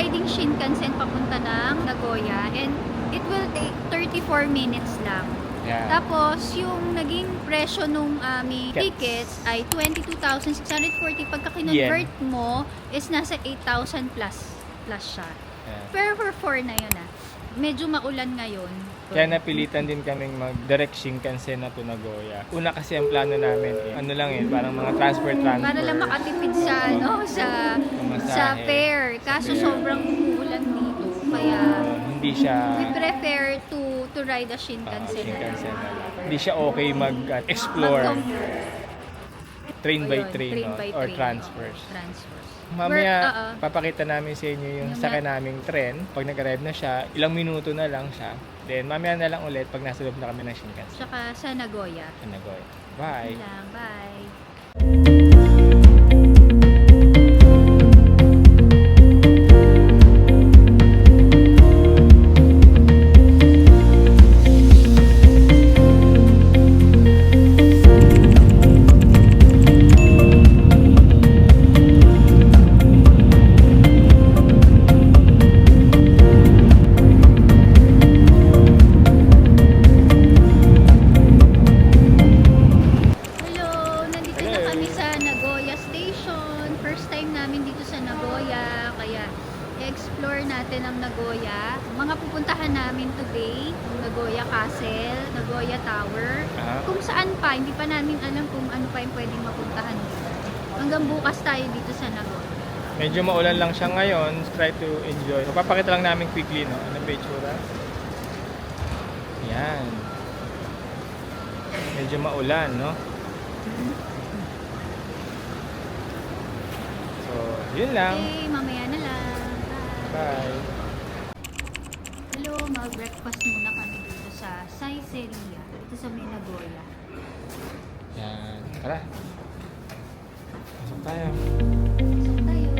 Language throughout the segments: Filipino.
riding Shinkansen papunta ng Nagoya and it will take 34 minutes lang. Yeah. Tapos, yung naging presyo nung aming tickets ay 22,640. Pagka kinonvert mo, is nasa 8,000 plus siya. Yeah. Pero for 4 na yun Medyo maulan ngayon. Kaya napilitan din kaming mag-direct Shinkansen na to Nagoya. Una kasi ang plano namin, parang mga transfer. Para lang makatipid sa, sa fare. Kaso sobrang uulan dito. Kaya, hindi siya... we prefer to ride a Shinkansen. Shinkansen na lang. Hindi siya okay mag-explore. Train by train, or transfers. Mamaya, papakita namin sa inyo yung sakay naming tren. Pag nag-arrive na siya, ilang minuto na lang siya. Then, mamaya na lang ulit pag nasa loob na kami ng Shinkansen. Tsaka sa Nagoya. Sa Nagoya. Bye! Bye! Explore natin ang Nagoya. Mga pupuntahan namin today, Nagoya Castle, Nagoya Tower. Kung saan pa, hindi pa namin alam kung ano pa yung pwedeng mapuntahan dito. Hanggang bukas tayo dito sa Nagoya. Medyo maulan lang siya ngayon. Try to enjoy. Papakita lang namin quickly, no? Ano ba itsura? Yan. Medyo maulan, no? So, yun lang. Okay, mamaya na lang. Bye. Hello, mag-breakfast muna kami dito sa Saiseria, dito sa Nagoya. Yan. Tara. Pasok tayo. Pasok tayo.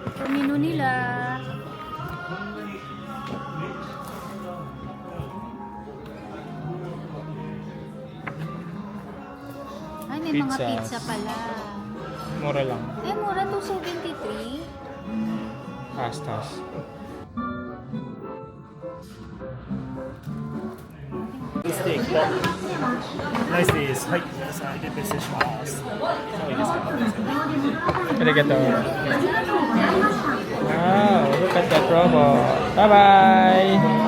Ito menu nila. May mga pizza pala. Mura lang. Mura, 273. Pastas.ステーキとライスです。はい、皆さん入れて失礼します。いいですか？ Arigato. Wow, look at the promo. Bye-bye!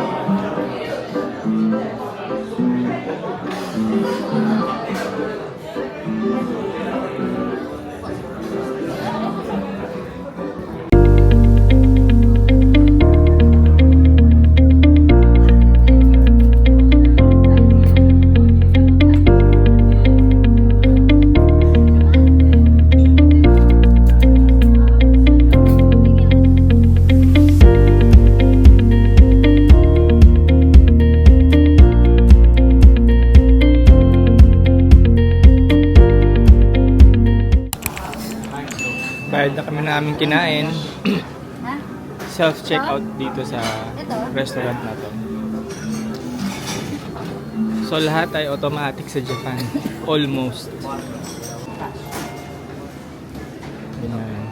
Bayad na kami na aming kinain. Self-checkout dito sa restaurant na to. So lahat ay automatic sa Japan. Almost. Ayan.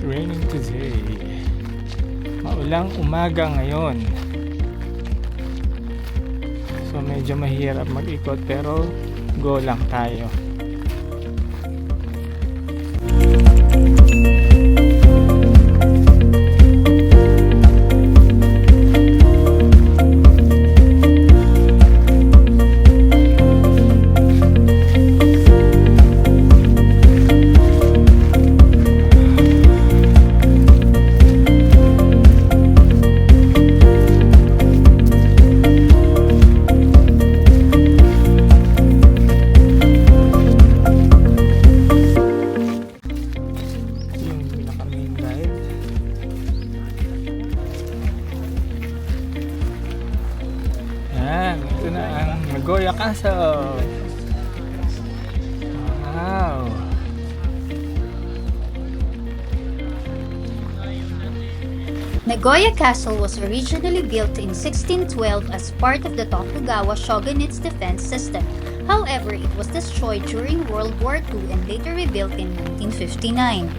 Raining today. Maulang umaga ngayon. So medyo mahirap mag-ikot pero go lang tayo. Yan, ito na ang Nagoya Castle. Wow. Nagoya Castle was originally built in 1612 as part of the Tokugawa shogunate's defense system. However, it was destroyed during World War II and later rebuilt in 1959.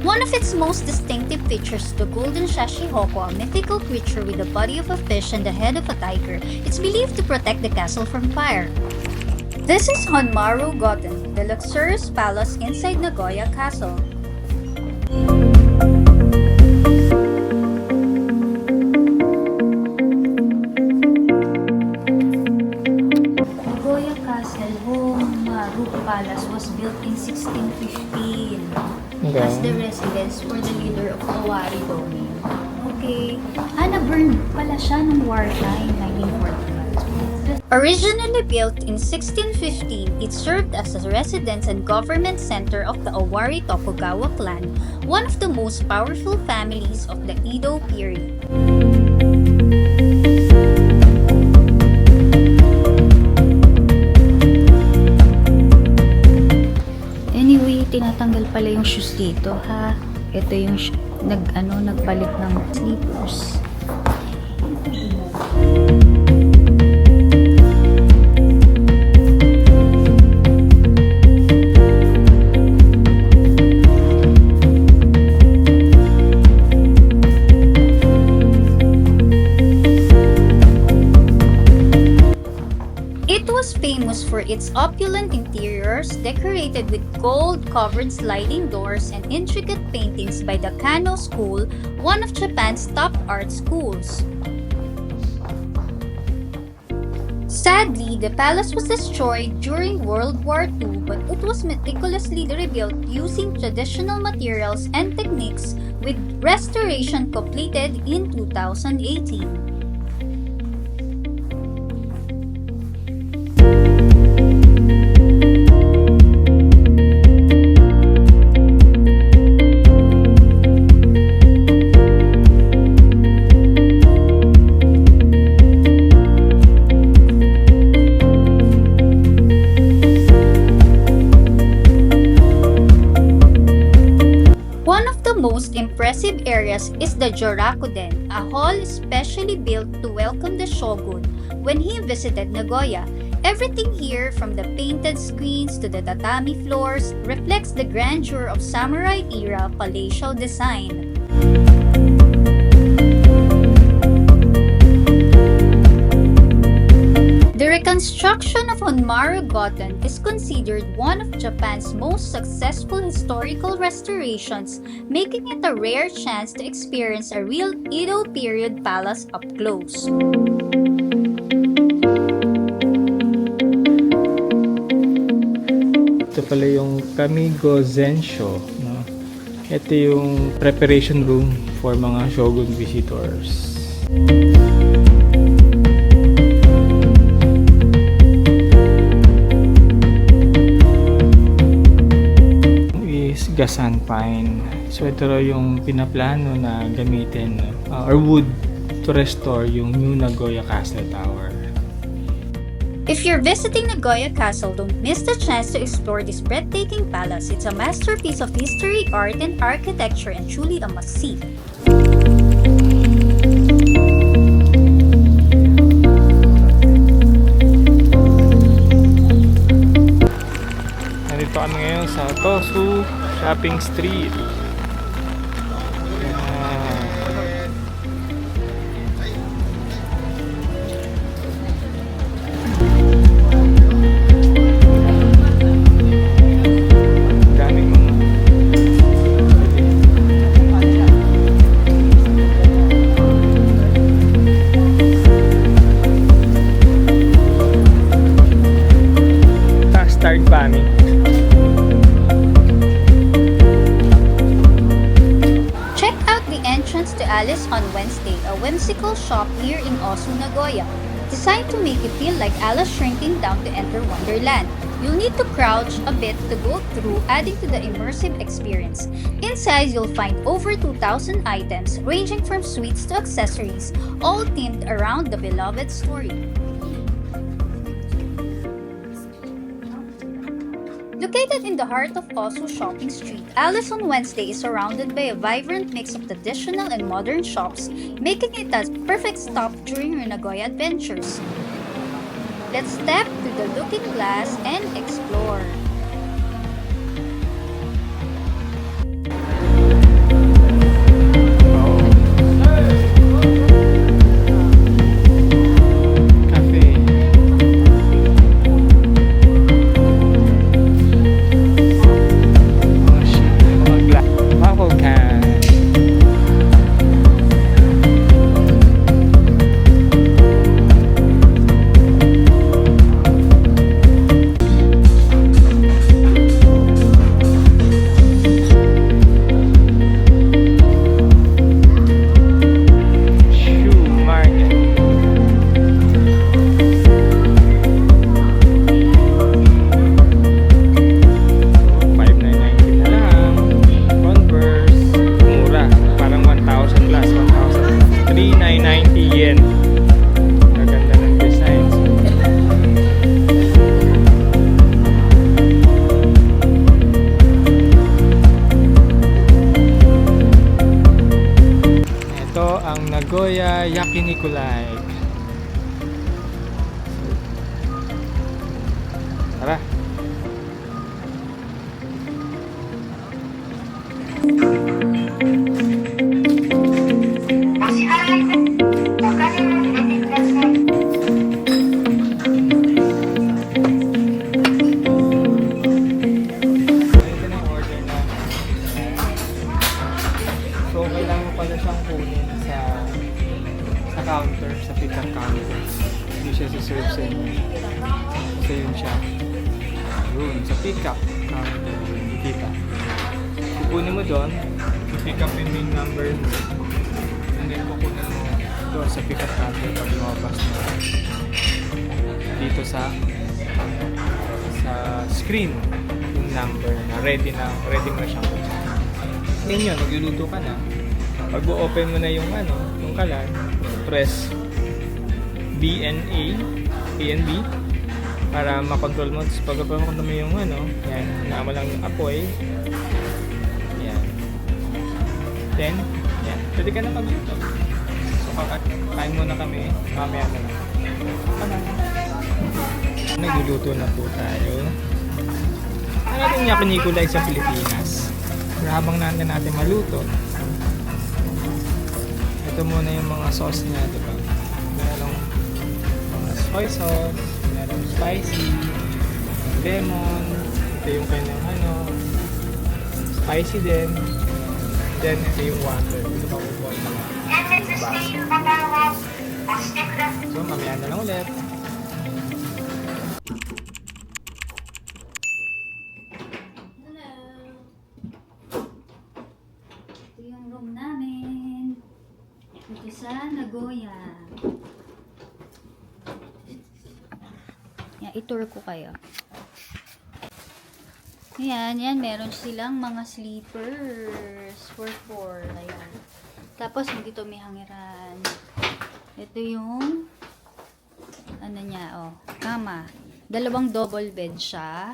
One of its most distinctive features is the golden Shashihoko, a mythical creature with the body of a fish and the head of a tiger. It's believed to protect the castle from fire. This is Honmaru Goten, the luxurious palace inside Nagoya Castle. Nagoya Castle, Honmaru Palace, was built in 1615 as the residence for the leader of Owari domain. Okay. Na-burn pala siya nung wartime, 1945. Originally built in 1615, it served as a residence and government center of the Owari Tokugawa clan, one of the most powerful families of the Edo period. Anyway, tinatanggal pala yung shoes dito, ha? Ito yung nagpalit ng slippers. It was famous for its opulent interiors, decorated with gold-covered sliding doors and intricate paintings by the Kano School, one of Japan's top art schools. Sadly, the palace was destroyed during World War II, but it was meticulously rebuilt using traditional materials and techniques, with restoration completed in 2018. Most impressive areas is the Jorakuden, a hall specially built to welcome the shogun when he visited Nagoya. Everything here, from the painted screens to the tatami floors, reflects the grandeur of samurai-era palatial design. The reconstruction of Honmaru Goten is considered one of Japan's most successful historical restorations, making it a rare chance to experience a real Edo period palace up close. Ito pala yung Kamigo Zensho, no? Ito yung preparation room for mga shogun visitors. Gasan pine. So ito raw yung pinaplano na gamitin or wood to restore yung new Nagoya Castle Tower. If you're visiting Nagoya Castle, don't miss the chance to explore this breathtaking palace. It's a masterpiece of history, art, and architecture, and truly a must-see. Nandito kami ngayon sa Tosu Shopping Street. Daming custard bombing. To Alice on Wednesday, a whimsical shop here in Osu, Nagoya, designed to make you feel like Alice shrinking down to enter Wonderland. You'll need to crouch a bit to go through, adding to the immersive experience. Inside, you'll find over 2,000 items, ranging from sweets to accessories, all themed around the beloved story. Located in the heart of Osu Shopping Street, Alice on Wednesday is surrounded by a vibrant mix of traditional and modern shops, making it a perfect stop during your Nagoya adventures. Let's step to the looking glass and explore. Nagoya Yakiniku Lake. Tara. So, kailangan mo pala siyang kunin sa counter, sa pick-up counter. Hindi siya serve sa inyo. So, yun siya. Yun, sa pick-up counter. Kita. Kukunin mo doon, pick up yung main number mo. And then, kukunin mo doon sa pick-up counter pag lumabas mo. Dito sa screen yung number na ready mo na siyang kunin. Ngayon yun, nagluluto ka na. Pag open mo na yung yung kalan, press BNA, ANB para makontrol mo. Tapos pag makontrol mo yung yan, naama lang yung apoy. Yan. Then, yan. Pwede ka na magluto. So, kain muna kami. Mamaya na lang. Nagluluto na po tayo. Ano yung Yakiniku Lake sa Pilipinas? Pero habang natin maluto, ito muna yung mga sauce niya, diba? Merong mga soy sauce, merong spicy, lemon, ito yung kanyang spicy din, then ito yung water, ito pa po na baso. So mamaya na lang ulit. Sa Nagoya. Yan, i-tour ko kayo. Yan, meron silang mga sleepers for 4. Ayan. Tapos, dito may hangiran. Ito yung kama. 2 double bed siya.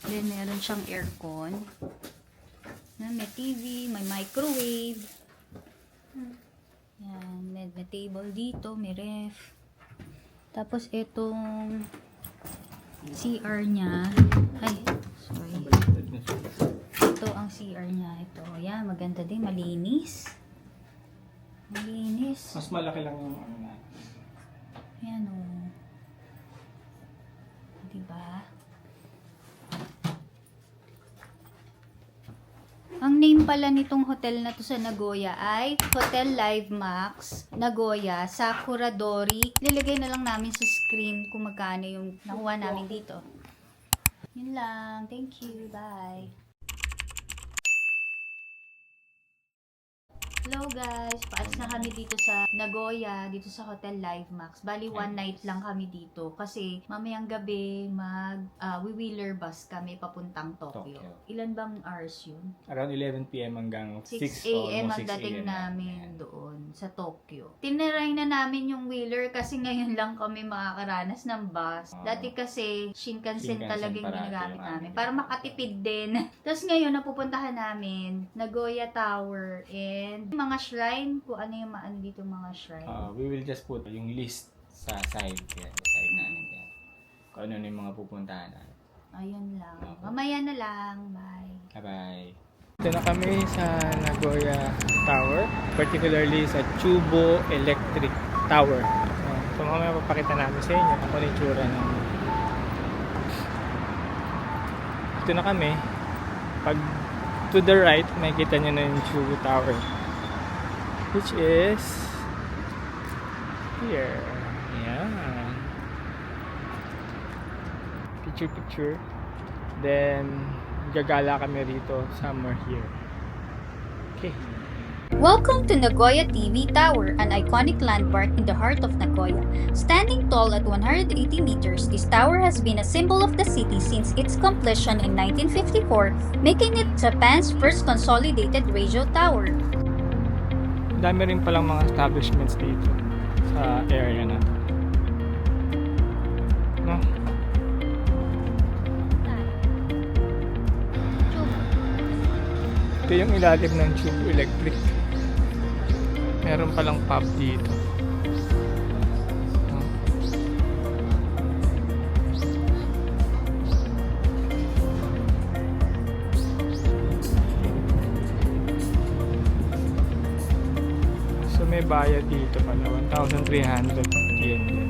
Then, meron siyang aircon. May TV, may microwave. Yan, may table dito, may ref. Tapos itong CR niya. Ay, sorry. Ito ang CR niya. Ito, yan, maganda din, malinis. Malinis. Mas malaki lang yung Yan o. Diba? Ang name pala nitong hotel na to sa Nagoya ay Hotel Live Max Nagoya Sakuradori. Lilagay na lang namin sa screen kung magkano yung nakuha namin dito. Yun lang. Thank you. Bye. Hello guys, paalis na kami dito sa Nagoya, dito sa Hotel Live Max. Bali, one night lang kami dito kasi mamayang gabi wheeler bus kami papuntang Tokyo. Ilan bang hours yun? Around 11 p.m. hanggang 6 6 a.m. almost ang 6 dating a.m. namin doon sa Tokyo. Tiniray na namin yung wheeler kasi ngayon lang kami makakaranas ng bus. Dati kasi Shinkansen talaga yung parati ginagamit yung namin amin. para makatipid din. Tapos ngayon napupuntahan namin Nagoya Tower and mga shrine, kung ano yung maano dito mga shrine. We will just put yung list sa side. Yan, sa side namin. Yan. Kung ano yung mga pupuntahan natin. Ayun lang. Mamaya na lang. Bye. Bye-bye. Ito na kami sa Nagoya Tower, particularly sa Chubo Electric Tower. So mamaya papakita namin sa inyo kung ano yung tsura ng... Ito na kami. Pag to the right, makikita nyo na yung Chubo Tower, which is here. Yan. Picture. Then, gagala kami rito somewhere here. Okay. Welcome to Nagoya TV Tower, an iconic landmark in the heart of Nagoya. Standing tall at 180 meters, this tower has been a symbol of the city since its completion in 1954, making it Japan's first consolidated radio tower. Dami rin palang mga establishments dito sa area na. No? Ito yung ilalim ng Chubo Electric. Meron palang pub dito. No? So may bayad dito pala, 1,300 yen.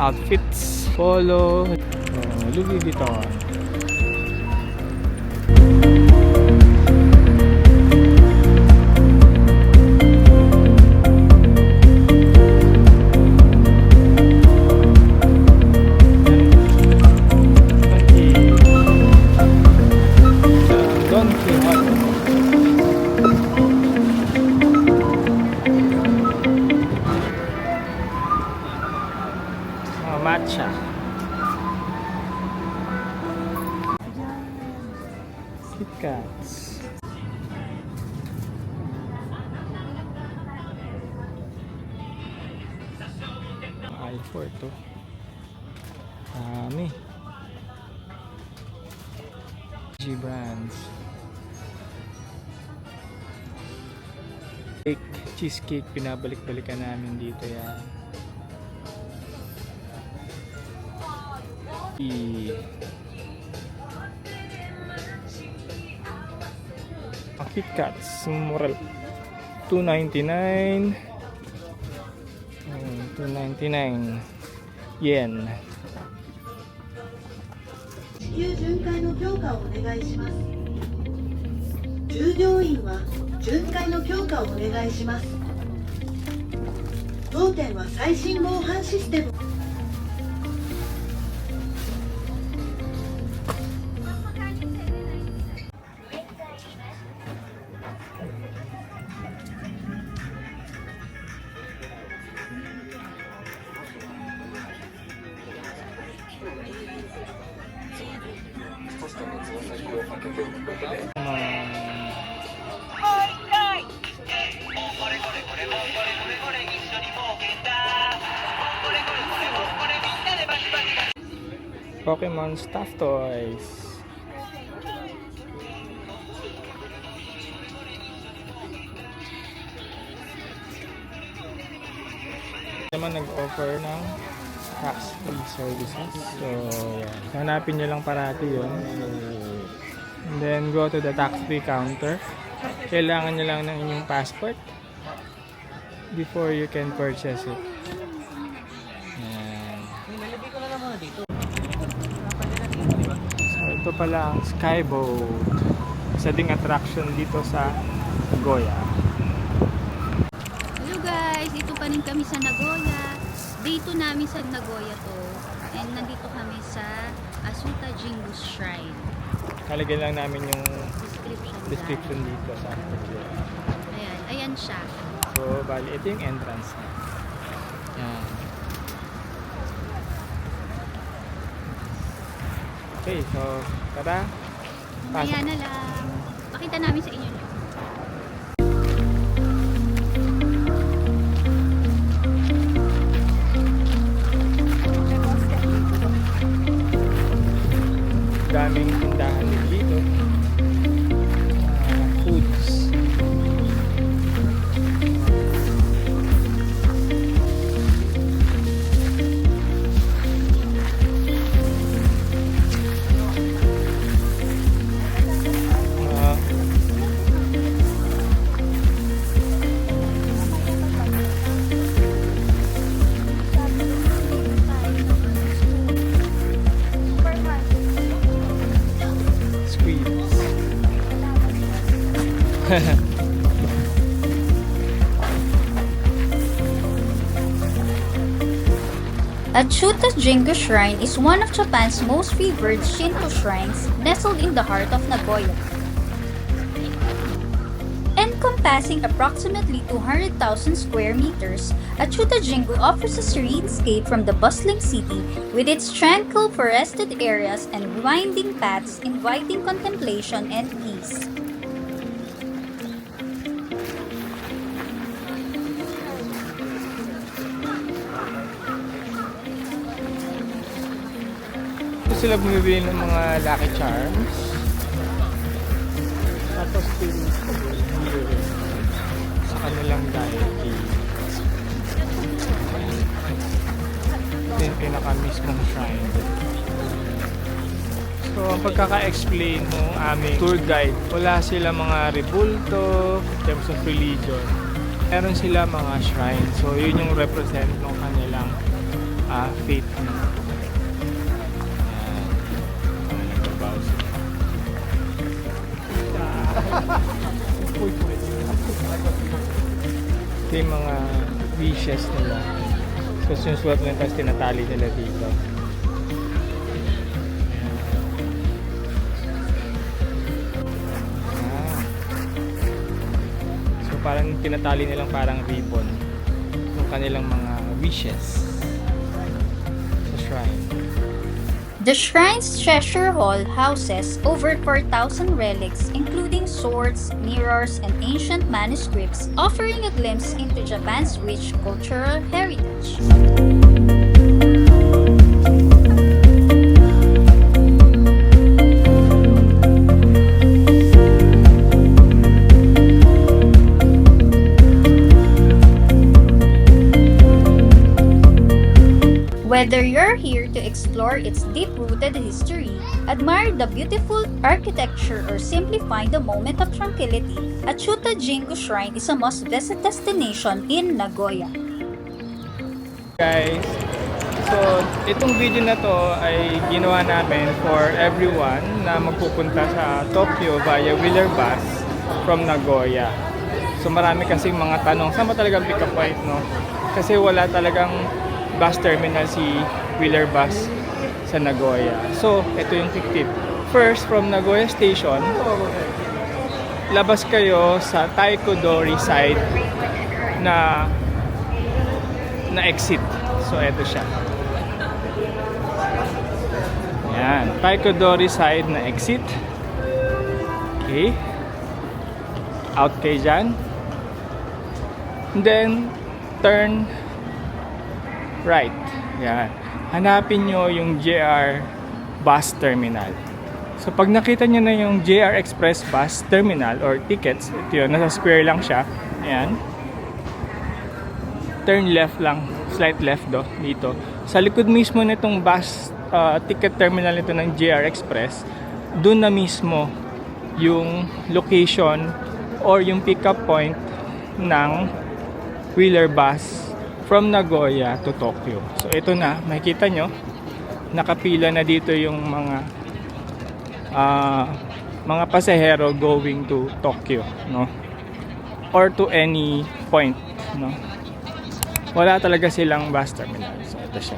Outfits, polo, Louis Vuitton. Don Quixote. Matcha. KitKats. I4 to. Dami. G brands. Cheesecake, pinabalik-balikan namin dito yan. Ang KitKats, mura, 299 yen. 地球巡回の強化をお願いします。従業員は巡回の強化をお願いします。当店は最新防犯システム。Pokemon stuffed toys. Naman nag-offer ng tax-free services. So, yan. Hanapin nyo lang parati yun. And then, go to the tax-free counter. Kailangan nyo lang ng inyong passport before you can purchase it. Yan. So, ito pala ang Skyboat. Isa ding attraction dito sa Nagoya. Hello guys, dito pa rin kami sa Nagoya. Day 2 namin sa Nagoya to. And nandito kami sa Asuta Jingu Shrine. Kalagyan lang namin yung Description lang. dito sa video. Ayan, ayan siya. So, bali, ito yung entrance na. Yan. Okay, so, tara. Mamaya na lang. Pakita namin sa inyo. Daming tindahan din dito. Foods. Squeeze. Asuta Jingu Shrine is one of Japan's most favored Shinto shrines nestled in the heart of Nagoya. Encompassing approximately 200,000 square meters, Asuta Jingu offers a serene escape from the bustling city with its tranquil forested areas and winding paths inviting contemplation and peace. Ito sila bumibili ng mga Lucky Charms. Tapos feelings ko sa kanilang diety. Ito yung pinaka-mismong shrine. So, ang pagkaka-explain ng aming tour guide, wala sila mga rebulto in terms of religion. Meron sila mga shrine. So, yun yung represent ng kanilang faith. Ito yung mga wishes nila. So, sinusulat nila tapos tinatali nila dito. So, parang tinatali nilang parang ribbon yung kanilang mga wishes sa shrine. The shrine's treasure hall houses over 4,000 relics, including swords, mirrors, and ancient manuscripts, offering a glimpse into Japan's rich cultural heritage. Whether you're here to explore its deep-rooted history, admire the beautiful architecture, or simply find a moment of tranquility, Asuta Jingu Shrine is a must-visit destination in Nagoya. Guys, so itong video na to ay ginawa namin for everyone na magpupunta sa Tokyo via Wheeler Bus from Nagoya. So marami kasing mga tanong, saan ba talagang pick up point, no? Kasi wala talagang bus terminal si Wheeler Bus sa Nagoya. So, ito yung quick tip. First, from Nagoya Station, labas kayo sa Taikodori side na exit. So, ito siya. Yan. Taikodori side na exit. Okay. Out kayo dyan. Then, turn right. Yan. Hanapin nyo yung JR Bus Terminal. So, pag nakita nyo na yung JR Express Bus Terminal or tickets, ito yun, nasa square lang siya. Ayan. Turn left lang, slight left dito. Sa likod mismo nitong bus ticket terminal nito ng JR Express, doon na mismo yung location or yung pick-up point ng Wheeler Bus from Nagoya to Tokyo. So ito na, makikita nyo, nakapila na dito yung mga pasahero going to Tokyo, no? Or to any point, no? Wala talaga silang bus terminal. So ito siya.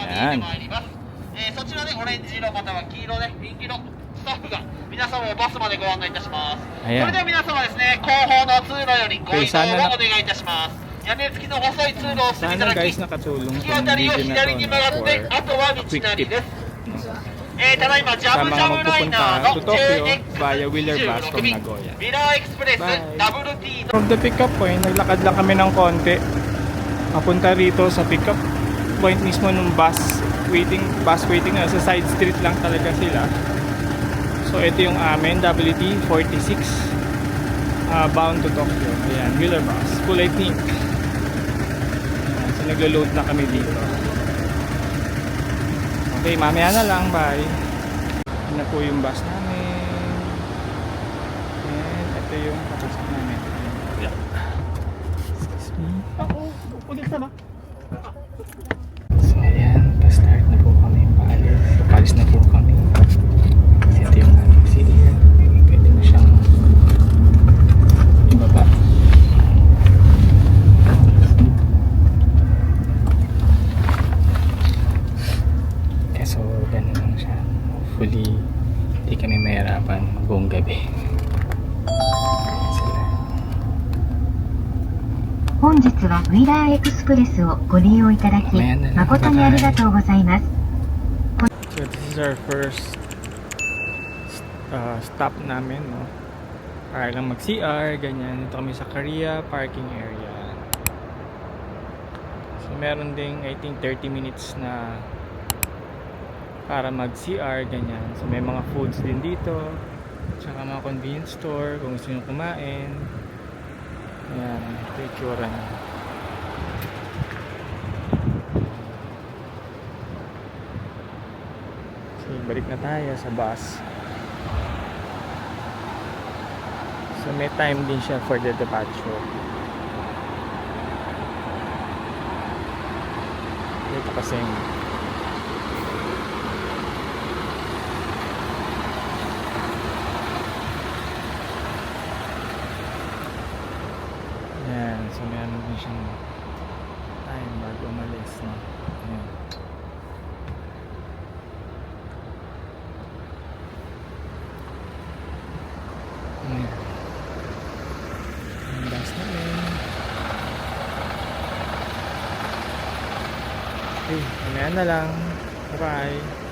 Ayan. そちらでオレンジ色または黄色でピンク色スタッフが皆様をバスまでご案内いたします。それでは皆様ですね、後方の通路よりご移動をお願いいたします。屋根付きの細い通路をお進みいた Sana だき、 guys nakatulong 突き tong 当たりを video na 左 to に曲がって、 for あとは道 quick なり tip. です。ただいまジャ Sa ブジ mga ャブライナ magpupunta ー to の Tokyo via Wheeler Bus 16 from 便 Nagoya. ミラーエクスプレス Bye. WT From the pickup point, naglakad lang kami ng konti. Papunta rito sa pickup point mismo ng bus waiting na sa side street lang talaga sila. So ito yung amin, WT 46 bound to Tokyo. Ayan, Wheeler Bus, kulay pink. Ayan, so naglo-load na kami dito. Okay, mamaya na lang, bye. Yan na po yung bus namin. And ito yung papasok namin. Excuse me. So ayan, pa-start na po kami. Paalis na po kami. Ito yung ating seat. Pwede na siyang ibaba. So ganun lang siya. Hopefully hindi kami mahirapan buong gabi. 本日はウィラーエクスプレスをご利用いただき誠にありがとうございます。 So this is our first stop namin, no? Para lang mag-CR, ganyan. Ito kami sa Korea parking area. So meron ding I think 30 minutes na para mag-CR, ganyan. So may mga foods din dito. Tsaka mga convenience store kung gusto nyo kumain. Ayan, ito yung tsura niya. So, balik na tayo sa bus. So, may time din siya for the departure. Ito kasing yan, so meron din siyang time bago umalis, no? Ayan. Ayan. Ang bus namin. Okay, mamaya na lang. Bye-bye.